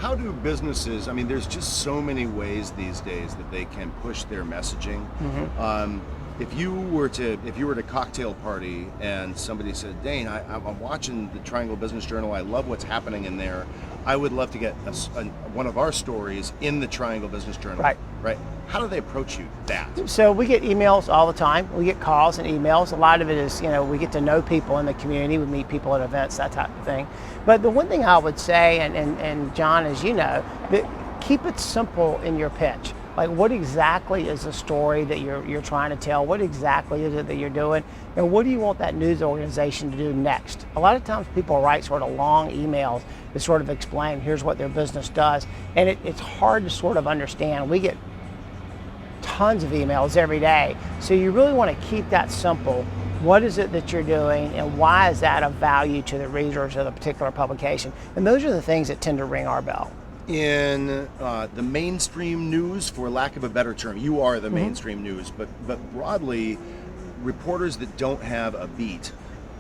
how do businesses, I mean, there's just so many ways these days that they can push their messaging. If you were to cocktail party and somebody said, Dane, I'm watching the Triangle Business Journal, I love what's happening in there, I would love to get one of our stories in the Triangle Business Journal. Right. How do they approach you that? So we get emails all the time. We get calls and emails. A lot of it is, we get to know people in the community. We meet people at events, that type of thing. But the one thing I would say, and John, as you know, that keep it simple in your pitch. Like, what exactly is the story that you're trying to tell? What exactly is it that you're doing? And what do you want that news organization to do next? A lot of times people write sort of long emails that sort of explain, here's what their business does. And it's hard to sort of understand. We get tons of emails every day. So you really want to keep that simple. What is it that you're doing, and why is that of value to the readers of the particular publication? And those are the things that tend to ring our bell. In the mainstream news, for lack of a better term, you are the mainstream news, but broadly, reporters that don't have a beat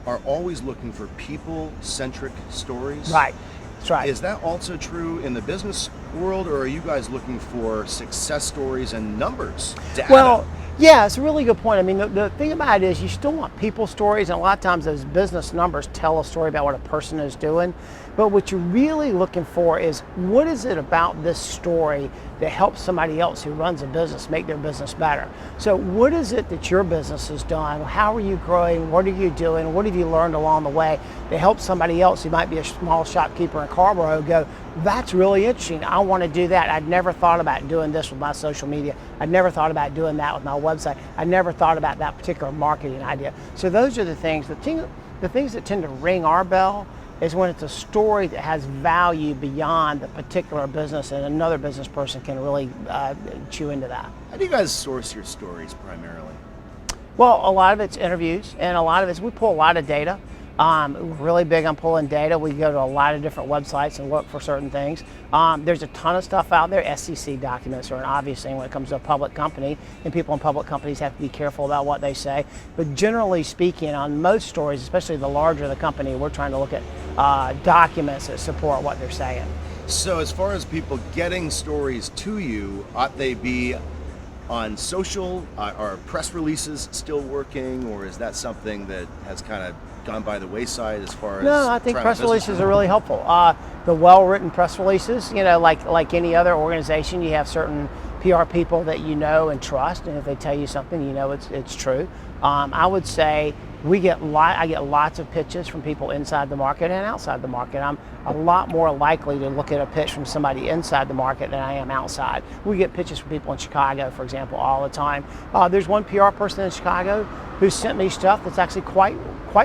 are always looking for people-centric stories. Right. That's right. Is that also true in the business world, or are you guys looking for success stories and numbers, data? Well, yeah, it's a really good point. I mean, the thing about it is you still want people stories, and a lot of times those business numbers tell a story about what a person is doing. But what you're really looking for is, what is it about this story that helps somebody else who runs a business make their business better? So what is it that your business has done? How are you growing? What are you doing? What have you learned along the way that helps somebody else who might be a small shopkeeper in Carrboro go, that's really interesting. I want to do that. I'd never thought about doing this with my social media. I'd never thought about doing that with my website. I never thought about that particular marketing idea. So those are the things. The things that tend to ring our bell is when it's a story that has value beyond the particular business, and another business person can really chew into that. How do you guys source your stories primarily? Well, a lot of it's interviews, and a lot of it's, we pull a lot of data. We're really big on pulling data. We go to a lot of different websites and look for certain things. There's a ton of stuff out there. SEC documents are an obvious thing when it comes to a public company, and people in public companies have to be careful about what they say. But generally speaking, on most stories, especially the larger the company, we're trying to look at documents that support what they're saying. So as far as people getting stories to you, ought they be on social? Are press releases still working, or is that something that has kind of gone by the wayside as far as? No, I think press releases are really helpful. The well-written press releases, like any other organization, you have certain PR people that you know and trust, and if they tell you something, it's true. I would say I get lots of pitches from people inside the market and outside the market. I'm a lot more likely to look at a pitch from somebody inside the market than I am outside. We get pitches from people in Chicago, for example, all the time. There's one PR person in Chicago who sent me stuff that's actually quite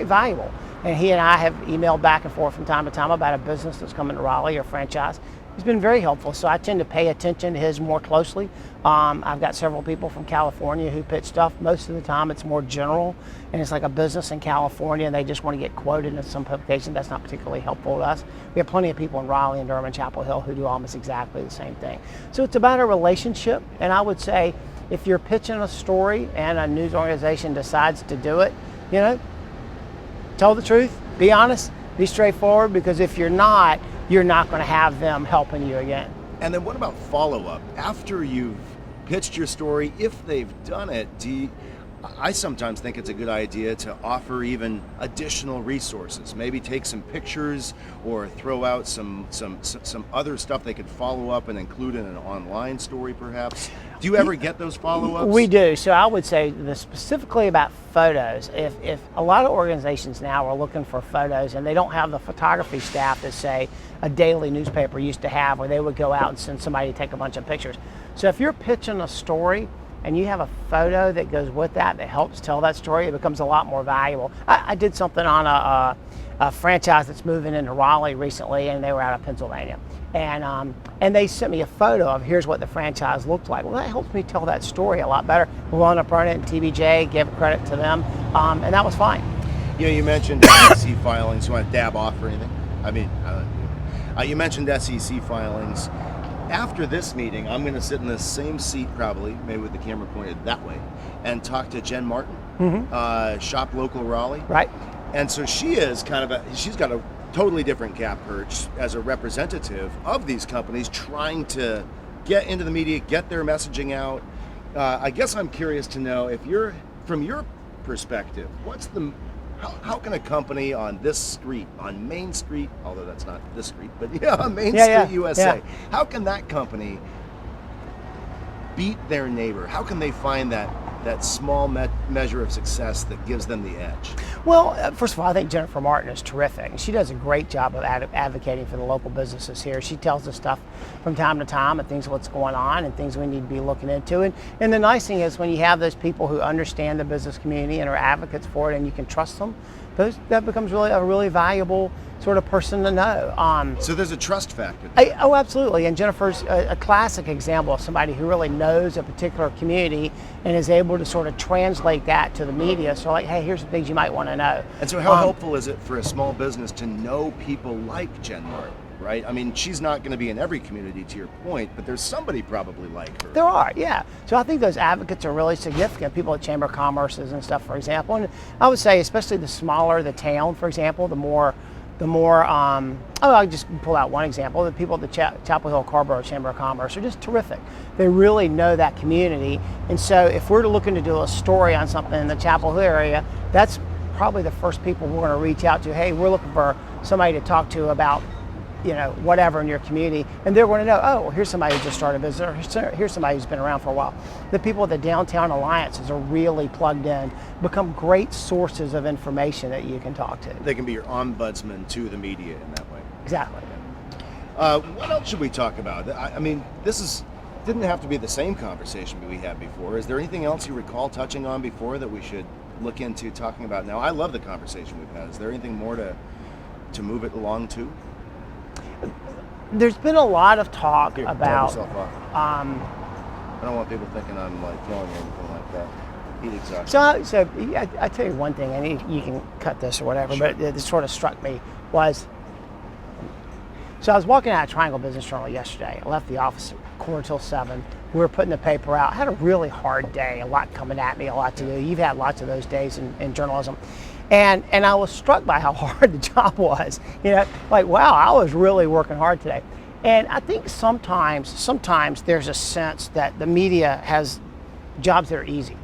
valuable. And he and I have emailed back and forth from time to time about a business that's coming to Raleigh or franchise. He's been very helpful, so I tend to pay attention to his more closely. I've got several people from California who pitch stuff. Most of the time it's more general, and it's like a business in California and they just want to get quoted in some publication. That's not particularly helpful to us. We have plenty of people in Raleigh and Durham and Chapel Hill who do almost exactly the same thing. So it's about a relationship, and I would say if you're pitching a story and a news organization decides to do it, tell the truth, be honest, be straightforward, because if you're not going to have them helping you again. And then what about follow-up? After you've pitched your story, if they've done it, I sometimes think it's a good idea to offer even additional resources. Maybe take some pictures or throw out some other stuff they could follow up and include in an online story, perhaps. Do you ever get those follow-ups? We do. So I would say specifically about photos, if a lot of organizations now are looking for photos and they don't have the photography staff that, say, a daily newspaper used to have, where they would go out and send somebody to take a bunch of pictures. So if you're pitching a story and you have a photo that goes with that helps tell that story, it becomes a lot more valuable. I did something on a franchise that's moving into Raleigh recently, and they were out of Pennsylvania. And they sent me a photo of here's what the franchise looked like. Well, that helps me tell that story a lot better. We wound up running it in TBJ, give credit to them, and that was fine. You mentioned SEC filings. You want to dab off or anything? You mentioned SEC filings. After this meeting, I'm going to sit in the same seat, probably, maybe with the camera pointed that way, and talk to Jen Martin, Shop Local Raleigh. Right. And so she is she's got a totally different cap perch as a representative of these companies trying to get into the media, get their messaging out. I guess I'm curious to know, if you're, from your perspective, how can a company on this street, on Main Street, although that's not this street, but on Main Street, USA, how can that company beat their neighbor? How can they find that small measure of success that gives them the edge? Well, first of all, I think Jennifer Martin is terrific. She does a great job of advocating for the local businesses here. She tells us stuff from time to time and things what's going on and things we need to be looking into. And the nice thing is, when you have those people who understand the business community and are advocates for it, and you can trust them, that becomes really a really valuable sort of person to know. So there's a trust factor. Oh, absolutely. And Jennifer's a classic example of somebody who really knows a particular community and is able to sort of translate that to the media. So like, hey, here's the things you might want to know. And so how helpful is it for a small business to know people like Jen Martin, right? I mean, she's not going to be in every community, to your point, but there's somebody probably like her. There are, yeah. So I think those advocates are really significant. People at Chamber of Commerce's and stuff, for example. And I would say, especially the smaller the town, for example, the more, I'll just pull out one example. The people at the Chapel Hill Carborough Chamber of Commerce are just terrific. They really know that community. And so if we're looking to do a story on something in the Chapel Hill area, that's probably the first people we're going to reach out to. Hey, we're looking for somebody to talk to about, whatever in your community. And they're going to know, oh, well, here's somebody who just started a business, or here's somebody who's been around for a while. The people at the Downtown Alliances are really plugged in, become great sources of information that you can talk to. They can be your ombudsman to the media in that way. Exactly. What else should we talk about? I mean, didn't have to be the same conversation we had before. Is there anything else you recall touching on before that we should look into talking about now? I love the conversation we've had. Is there anything more to move it along to? There's been a lot of talk Here, about. turn yourself off. I don't want people thinking I'm like throwing anything like that. Heat exhaustion. So I tell you one thing, and you can cut this or whatever, Sure. but it sort of struck me was. So I was walking out of Triangle Business Journal yesterday. I left the office at 6:45. We were putting the paper out. I had a really hard day, a lot coming at me, a lot to do. You've had lots of those days in journalism. And I was struck by how hard the job was. Like, wow, I was really working hard today. And I think sometimes there's a sense that the media has jobs that are easy.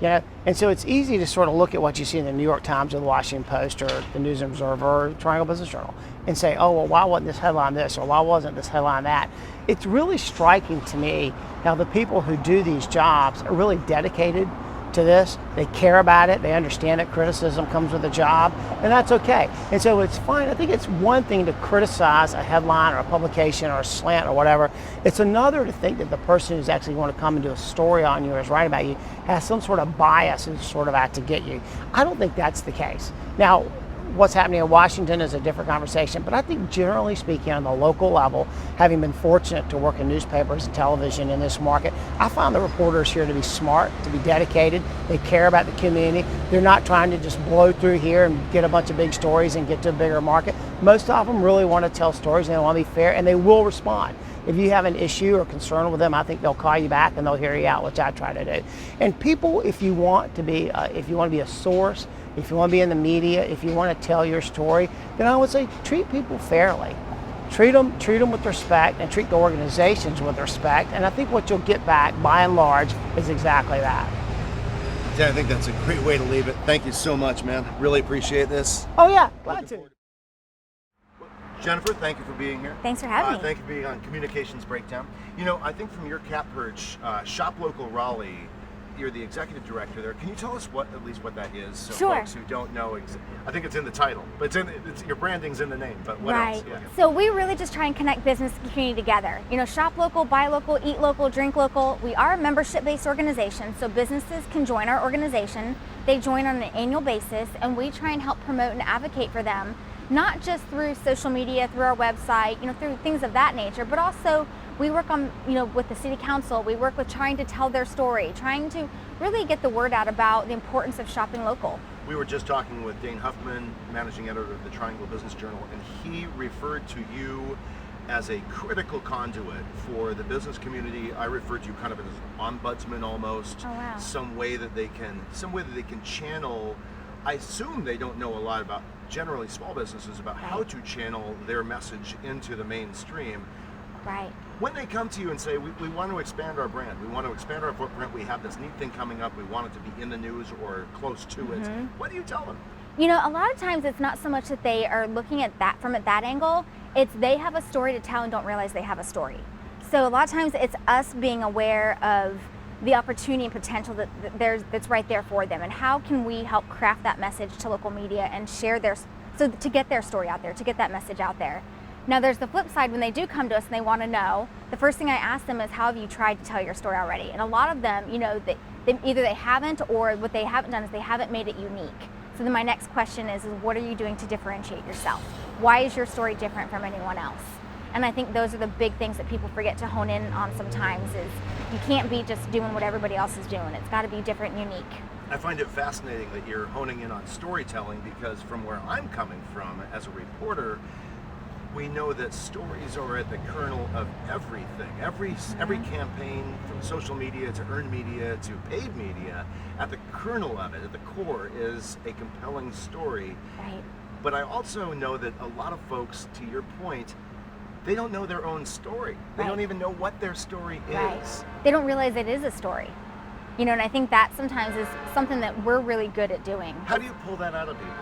And so it's easy to sort of look at what you see in the New York Times or the Washington Post or the News and Observer or Triangle Business Journal and say, oh, well, why wasn't this headline this, or why wasn't this headline that? It's really striking to me how the people who do these jobs are really dedicated to this. They care about it. They understand that criticism comes with a job, and that's okay. And so it's fine. I think it's one thing to criticize a headline or a publication or a slant or whatever. It's another to think that the person who's actually going to come and do a story on you or is write about you has some sort of bias and sort of out to get you. I don't think that's the case. Now, what's happening in Washington is a different conversation, but I think generally speaking on the local level, having been fortunate to work in newspapers and television in this market, I find the reporters here to be smart, to be dedicated. They care about the community. They're not trying to just blow through here and get a bunch of big stories and get to a bigger market. Most of them really want to tell stories and they want to be fair, and they will respond. If you have an issue or concern with them, I think they'll call you back and they'll hear you out, which I try to do. And people, if you want to be a source, if you want to be in the media, if you want to tell your story, then I would say treat people fairly. Treat them with respect, and treat the organizations with respect. And I think what you'll get back, by and large, is exactly that. Yeah, I think that's a great way to leave it. Thank you so much, man. Really appreciate this. Oh yeah, glad to. Jennifer, thank you for being here. Thanks for having me. Thank you for being on Communications Breakdown. I think from your cap perch, Shop Local Raleigh, you're the executive director there. Can you tell us at least what that is, so Sure. folks who don't know? I think it's in the title, but your branding's in the name. But what Right. else? Yeah. So we really just try and connect business and community together. Shop local, buy local, eat local, drink local. We are a membership-based organization, so businesses can join our organization. They join on an annual basis, and we try and help promote and advocate for them, not just through social media, through our website, through things of that nature, but also we work on, with the city council. We work with trying to tell their story, trying to really get the word out about the importance of shopping local. We were just talking with Dane Huffman, managing editor of the Triangle Business Journal, and he referred to you as a critical conduit for the business community. I refer to you kind of as ombudsman almost. Oh, wow. Some way that they can channel. I assume they don't know a lot about generally small businesses, about how to channel their message into the mainstream. Right. When they come to you and say, we want to expand our brand, we want to expand our footprint, we have this neat thing coming up, we want it to be in the news or close to it, what do you tell them? You know, a lot of times it's not so much that they are looking at that from that angle, it's they have a story to tell and don't realize they have a story. So a lot of times it's us being aware of the opportunity and potential that's right there for them, and how can we help craft that message to local media and share to get their story out there, to get that message out there. Now there's the flip side. When they do come to us and they want to know, the first thing I ask them is, how have you tried to tell your story already? And a lot of them, you know, either they haven't, or what they haven't done is they haven't made it unique. So then my next question is what are you doing to differentiate yourself? Why is your story different from anyone else? And I think those are the big things that people forget to hone in on sometimes, is you can't be just doing what everybody else is doing. It's got to be different and unique. I find it fascinating that you're honing in on storytelling, because from where I'm coming from as a reporter, we know that stories are at the kernel of everything. Every campaign, from social media to earned media to paid media, at the kernel of it, at the core, is a compelling story. Right. But I also know that a lot of folks, to your point, they don't know their own story. They don't even know what their story is. They don't realize it is a story. You know, and I think that sometimes is something that we're really good at doing. How do you pull that out of people?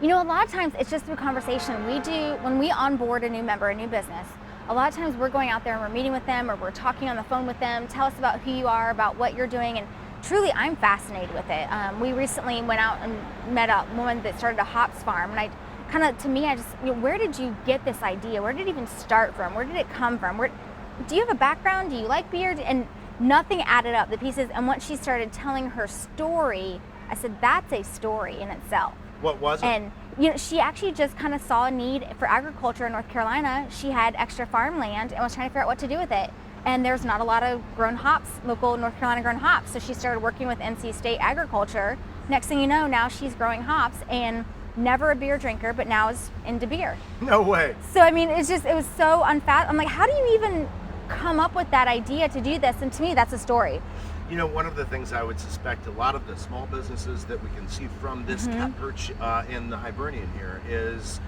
You know, a lot of times it's just through conversation. When we onboard a new member, a new business, a lot of times we're going out there and we're meeting with them, or we're talking on the phone with them. Tell us about who you are, about what you're doing, and truly I'm fascinated with it. We recently went out and met a woman that started a hops farm, and where did you get this idea? Where did it even start from? Where did it come from? Do you have a background? Do you like beer? And nothing added up, the pieces. And once she started telling her story, I said, that's a story in itself. What was it? And you know, she actually just kind of saw a need for agriculture in North Carolina. She had extra farmland and was trying to figure out what to do with it. And there's not a lot of grown hops, local North Carolina grown hops. So she started working with NC State Agriculture. Next thing you know, now she's growing hops, and never a beer drinker, but now is into beer. No way. So I mean, it was so unfathomable. I'm like, how do you even come up with that idea to do this? And to me, that's a story. You know, one of the things I would suspect a lot of the small businesses that we can see from this cat perch in the Hibernian here is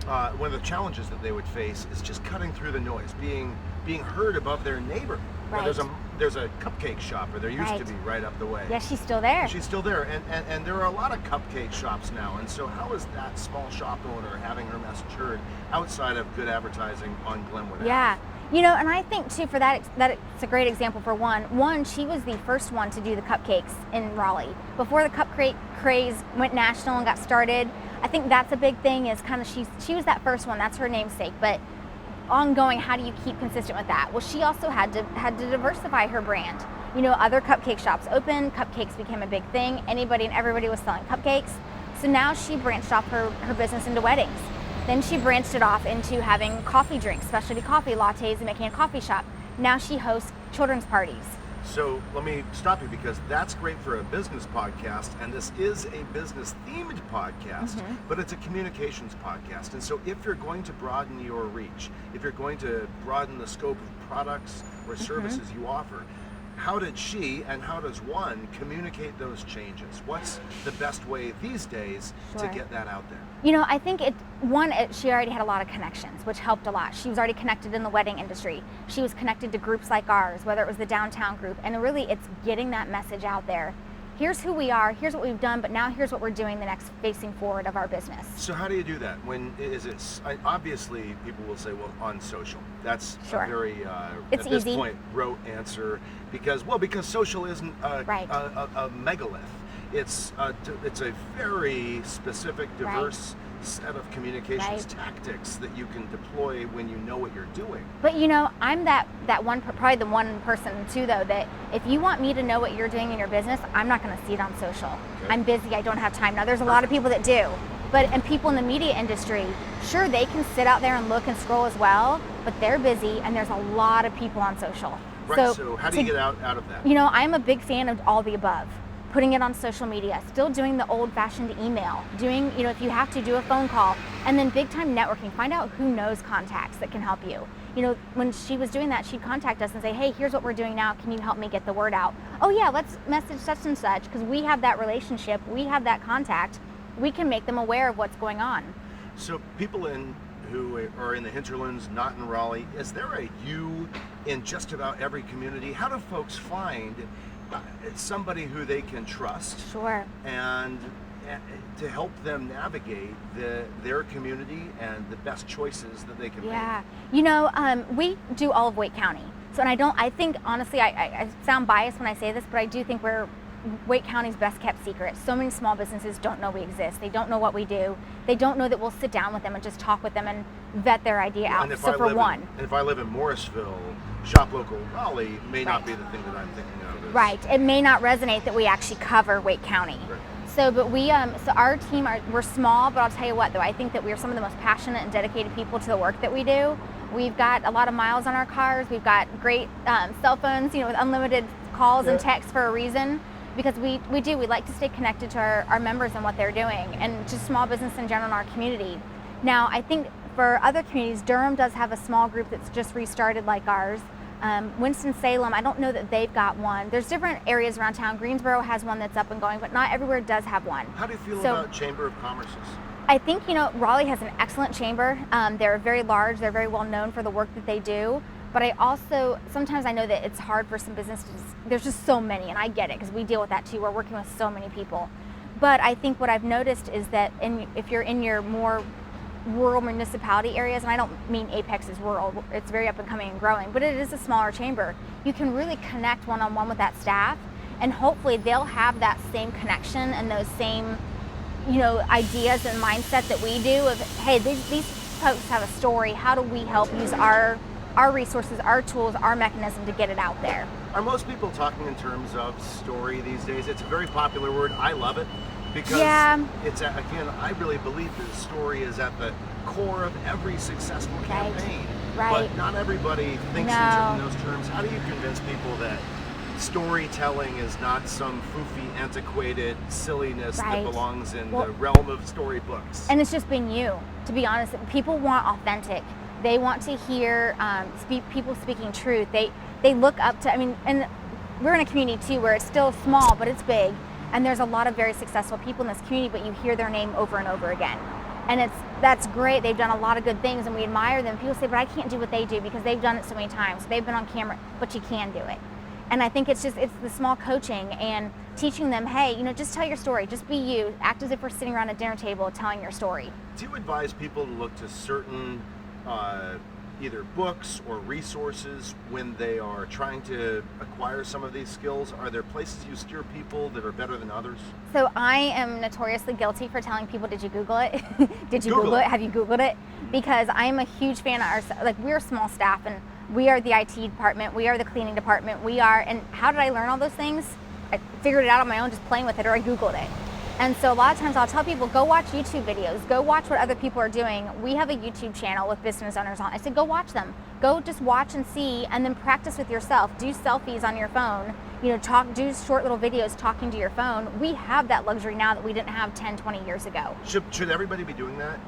one of the challenges that they would face is just cutting through the noise, being heard above their neighbor. Right. Now, there's a cupcake shop, or there used to be, right up the way. Yeah, she's still there. She's still there, and there are a lot of cupcake shops now. And so, how is that small shop owner having her message heard outside of good advertising on Glenwood? Yeah. You know, and I think too, for that it's a great example for one, she was the first one to do the cupcakes in Raleigh. Before the cupcake craze went national and got started, I think that's a big thing, is kind of she was that first one, that's her namesake. But ongoing, how do you keep consistent with that? Well, she also had to diversify her brand. You know, other cupcake shops opened, cupcakes became a big thing, anybody and everybody was selling cupcakes. So now she branched off her business into weddings. Then she branched it off into having coffee drinks, specialty coffee, lattes, and making a coffee shop. Now she hosts children's parties. So let me stop you, because that's great for a business podcast, and this is a business themed podcast, but it's a communications podcast. And so if you're going to broaden your reach, if you're going to broaden the scope of products or services you offer, how did she and how does one communicate those changes? What's the best way these days to get that out there? You know, I think she already had a lot of connections, which helped a lot. She was already connected in the wedding industry. She was connected to groups like ours, whether it was the downtown group. And really, it's getting that message out there. Here's who we are, here's what we've done, but now here's what we're doing the next facing forward of our business. So how do you do that? Obviously people will say, well, on social. That's a very, it's at this easy. point, rote answer, because social isn't a megalith. It's a very specific, diverse set of communications tactics that you can deploy when you know what you're doing. But you know, I'm that one, probably the one person too, though, that if you want me to know what you're doing in your business, I'm not going to see it on social. Okay. I'm busy, I don't have time. Now there's a lot of people that do, and people in the media industry, sure, they can sit out there and look and scroll as well, but they're busy, and there's a lot of people on social. Right, so how do you get out of that? You know, I'm a big fan of all the above. Putting it on social media, still doing the old-fashioned email, doing, you know, if you have to, do a phone call, and then big-time networking. Find out who knows contacts that can help you. You know, when she was doing that, she'd contact us and say, hey, here's what we're doing now. Can you help me get the word out? Oh yeah, let's message such and such, because we have that relationship, we have that contact. we can make them aware of what's going on. So people who are in the hinterlands, not in Raleigh, is there a you in just about every community? How do folks find somebody who they can trust? Sure. And to help them navigate their community and the best choices that they can make? We do all of Wake County. So, and I think, honestly, I sound biased when I say this, but I do think we're Wake County's best kept secret. So many small businesses don't know we exist. They don't know what we do. They don't know that we'll sit down with them and just talk with them and vet their idea out. And so if I live in Morrisville, Shop Local Raleigh may not be the thing that I'm thinking of. Right. It may not resonate that we actually cover Wake County. Right. So, but so our team, we're small, but I'll tell you what, though, I think that we're some of the most passionate and dedicated people to the work that we do. We've got a lot of miles on our cars. We've got great cell phones, with unlimited calls and texts for a reason, because we like to stay connected to our members and what they're doing, and just small business in general in our community. Now, I think for other communities, Durham does have a small group that's just restarted like ours. Winston-Salem, I don't know that they've got one. There's different areas around town. Greensboro has one that's up and going, but not everywhere does have one. How do you feel about Chamber of Commerce's? I think, Raleigh has an excellent chamber. They're very large. They're very well known for the work that they do. But I also, sometimes I know that it's hard for some businesses. There's just so many, and I get it because we deal with that too. We're working with so many people. But I think what I've noticed is that if you're in your more rural municipality areas, and I don't mean Apex is rural, it's very up and coming and growing, but it is a smaller chamber, you can really connect one-on-one with that staff, and hopefully they'll have that same connection and those same ideas and mindset that we do of, hey, these folks have a story. How do we help use our resources, our tools, our mechanism to get it out there? Are most people talking in terms of story these days? It's a very popular word. I love it because it's, again, I really believe that the story is at the core of every successful campaign. Right. But not everybody thinks in those terms. How do you convince people that storytelling is not some foofy, antiquated silliness that belongs in the realm of storybooks? And it's just being you, to be honest. People want authentic. They want to hear people speaking truth. They look up to, and we're in a community too where it's still small, but it's big. And there's a lot of very successful people in this community, but you hear their name over and over again. And that's great. They've done a lot of good things and we admire them. People say, but I can't do what they do because they've done it so many times. They've been on camera, but you can do it. And I think it's the small coaching and teaching them, hey, just tell your story. Just be you. Act as if we're sitting around a dinner table telling your story. Do you advise people to look to certain either books or resources when they are trying to acquire some of these skills? Are there places you steer people that are better than others? So I am notoriously guilty for telling people, did you Google it? Did you Google it? Have you Googled it? Because I am a huge fan of we're a small staff and we are the IT department, we are the cleaning department, and how did I learn all those things? I figured it out on my own just playing with it, or I Googled it. And so a lot of times I'll tell people, go watch YouTube videos, go watch what other people are doing. We have a YouTube channel with business owners on. I said, go watch them. Go just watch and see, and then practice with yourself. Do selfies on your phone, do short little videos talking to your phone. We have that luxury now that we didn't have 10, 20 years ago. Should everybody be doing that?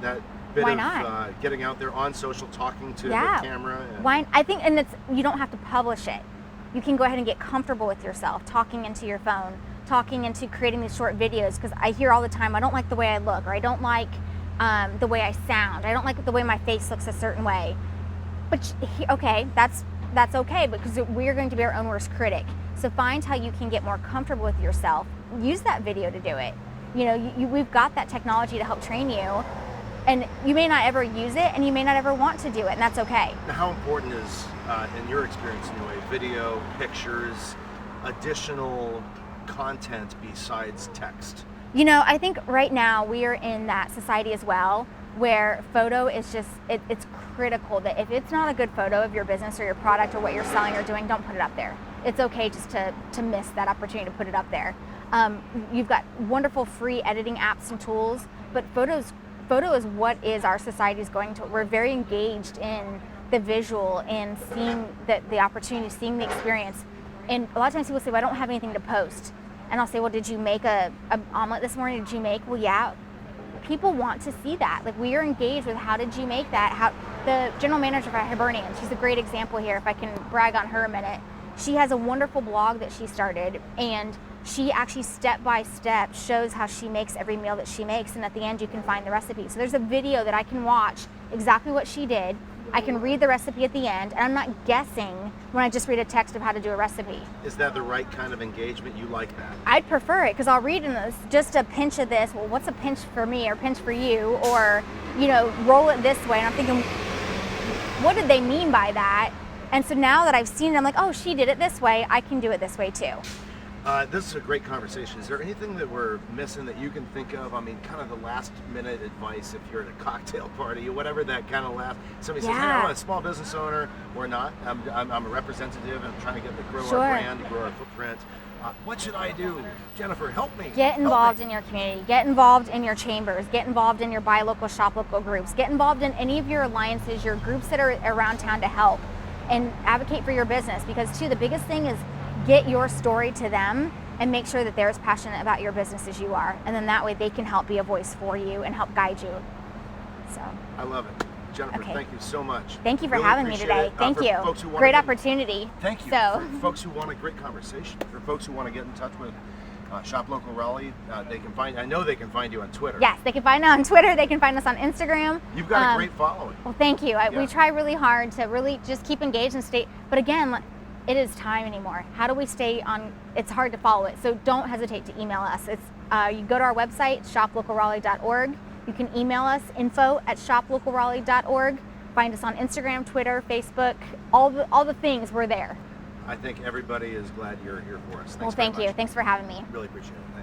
Bit Why of not? Getting out there on social, talking to the camera. Why? I think, and you don't have to publish it. You can go ahead and get comfortable with yourself, talking into your phone, talking into creating these short videos. Because I hear all the time, I don't like the way I look, or I don't like the way I sound. I don't like the way my face looks a certain way. But okay, that's okay, because we're going to be our own worst critic. So find how you can get more comfortable with yourself. Use that video to do it. We've got that technology to help train you. And you may not ever use it, and you may not ever want to do it, and that's okay. Now, how important is, in your experience anyway, video, pictures, additional content besides text? I think right now we are in that society as well, where photo is just, it's critical that if it's not a good photo of your business or your product or what you're selling or doing, don't put it up there. It's okay just to miss that opportunity to put it up there. You've got wonderful free editing apps and tools, but photo is what is our society's going to. We're very engaged in the visual and seeing the opportunity, seeing the experience. And a lot of times people say, well, I don't have anything to post. And I'll say, well, did you make a omelet this morning? Did you make? Well, yeah. People want to see that. We are engaged with, how did you make that? The general manager for Hibernian, she's a great example here, if I can brag on her a minute. She has a wonderful blog that she started, and she actually step by step shows how she makes every meal that she makes, and at the end you can find the recipe. So there's a video that I can watch exactly what she did. I can read the recipe at the end, and I'm not guessing when I just read a text of how to do a recipe. Is that the right kind of engagement? You like that? I'd prefer it, because I'll read in this, just a pinch of this, well, what's a pinch for me or pinch for you, or, you know, roll it this way, and I'm thinking, what did they mean by that? And so now that I've seen it, I'm like, oh, she did it this way, I can do it this way too. This is a great conversation. Is there anything that we're missing that you can think of? I mean, kind of the last minute advice if you're at a cocktail party or whatever, that kind of last, somebody says, hey, I'm a small business owner or not. I'm a representative and I'm trying to get to grow our brand, to grow our footprint. What should I do? Jennifer, help me. Get involved in your community. Get involved in your chambers. Get involved in your buy local, shop local groups. Get involved in any of your alliances, your groups that are around town to help and advocate for your business. Because too, the biggest thing is get your story to them and make sure that they're as passionate about your business as you are. And then that way they can help be a voice for you and help guide you. So I love it. Jennifer, thank you so much. Thank you for having me today. Thank you. Great opportunity. Thank you. So, for folks who want a great conversation, for folks who want to get in touch with Shop Local Raleigh, they can find. I know they can find you on Twitter. Yes, they can find us on Twitter. They can find us on Instagram. You've got a great following. Well, thank you. We try really hard to really just keep engaged and stay. But again, it is time anymore. How do we stay on? It's hard to follow it. So don't hesitate to email us. It's you go to our website, shoplocalraleigh.org. You can email us, info@shoplocalraleigh.org. Find us on Instagram, Twitter, Facebook, all the things, we're there. I think everybody is glad you're here for us. Thanks well, thank you. Thanks for having me. Really appreciate it.